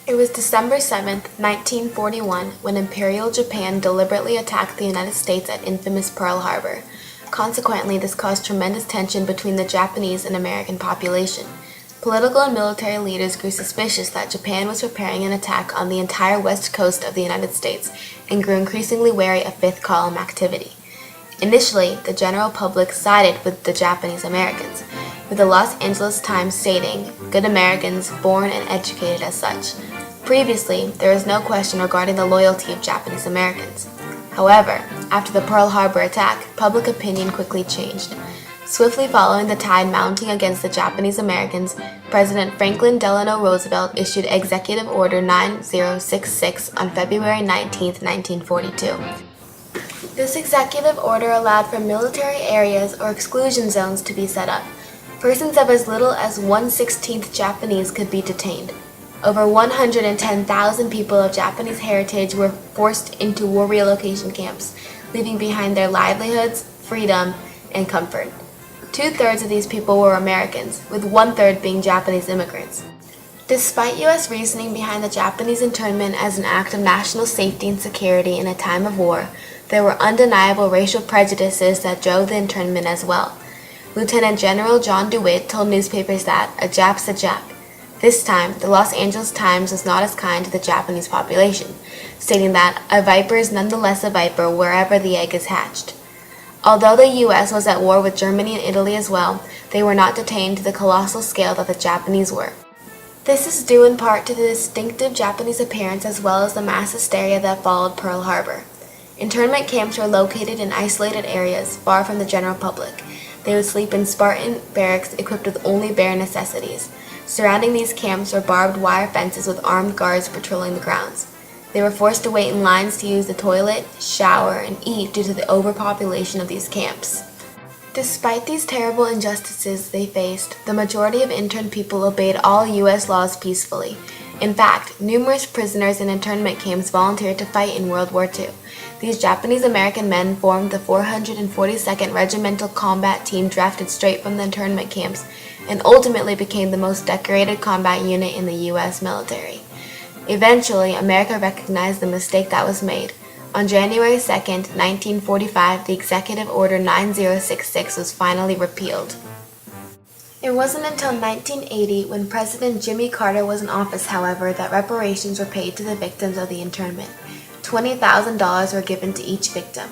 It was December 7, 1941, when Imperial Japan deliberately attacked the United States at infamous Pearl Harbor. Consequently, this caused tremendous tension between the Japanese and American population. Political and military leaders grew suspicious that Japan was preparing an attack on the entire west coast of the United States and grew increasingly wary of fifth column activity. Initially, the general public sided with the Japanese Americans, with the Los Angeles Times stating, "Good Americans, born and educated as such." Previously, there was no question regarding the loyalty of Japanese Americans. However, after the Pearl Harbor attack, public opinion quickly changed. Swiftly following the tide mounting against the Japanese Americans, President Franklin Delano Roosevelt issued Executive Order 9066 on February 19, 1942. This executive order allowed for military areas or exclusion zones to be set up. Persons of as little as 1/16th Japanese could be detained. Over 110,000 people of Japanese heritage were forced into war relocation camps, leaving behind their livelihoods, freedom, and comfort. 2/3 of these people were Americans, with 1/3 being Japanese immigrants. Despite U.S. reasoning behind the Japanese internment as an act of national safety and security in a time of war, there were undeniable racial prejudices that drove the internment as well. Lieutenant General John DeWitt told newspapers that a Jap's a Jap. This time, the Los Angeles Times was not as kind to the Japanese population, stating that a viper is nonetheless a viper wherever the egg is hatched. Although the U.S. was at war with Germany and Italy as well, they were not detained to the colossal scale that the Japanese were. This is due in part to the distinctive Japanese appearance as well as the mass hysteria that followed Pearl Harbor. Internment camps were located in isolated areas, far from the general public. They would sleep in Spartan barracks equipped with only bare necessities. Surrounding these camps were barbed wire fences with armed guards patrolling the grounds. They were forced to wait in lines to use the toilet, shower, and eat due to the overpopulation of these camps. Despite these terrible injustices they faced, the majority of interned people obeyed all U.S. laws peacefully. In fact, numerous prisoners in internment camps volunteered to fight in World War II. These Japanese-American men formed the 442nd Regimental Combat Team drafted straight from the internment camps and ultimately became the most decorated combat unit in the U.S. military. Eventually, America recognized the mistake that was made. On January 2, 1945, the Executive Order 9066 was finally repealed. It wasn't until 1980, when President Jimmy Carter was in office, however, that reparations were paid to the victims of the internment. $20,000 were given to each victim.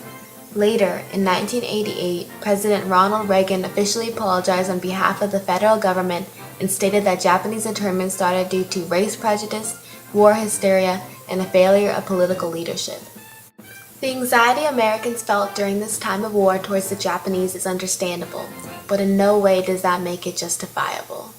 Later, in 1988, President Ronald Reagan officially apologized on behalf of the federal government and stated that Japanese internment started due to race prejudice, war hysteria, and a failure of political leadership. The anxiety Americans felt during this time of war towards the Japanese is understandable, but in no way does that make it justifiable.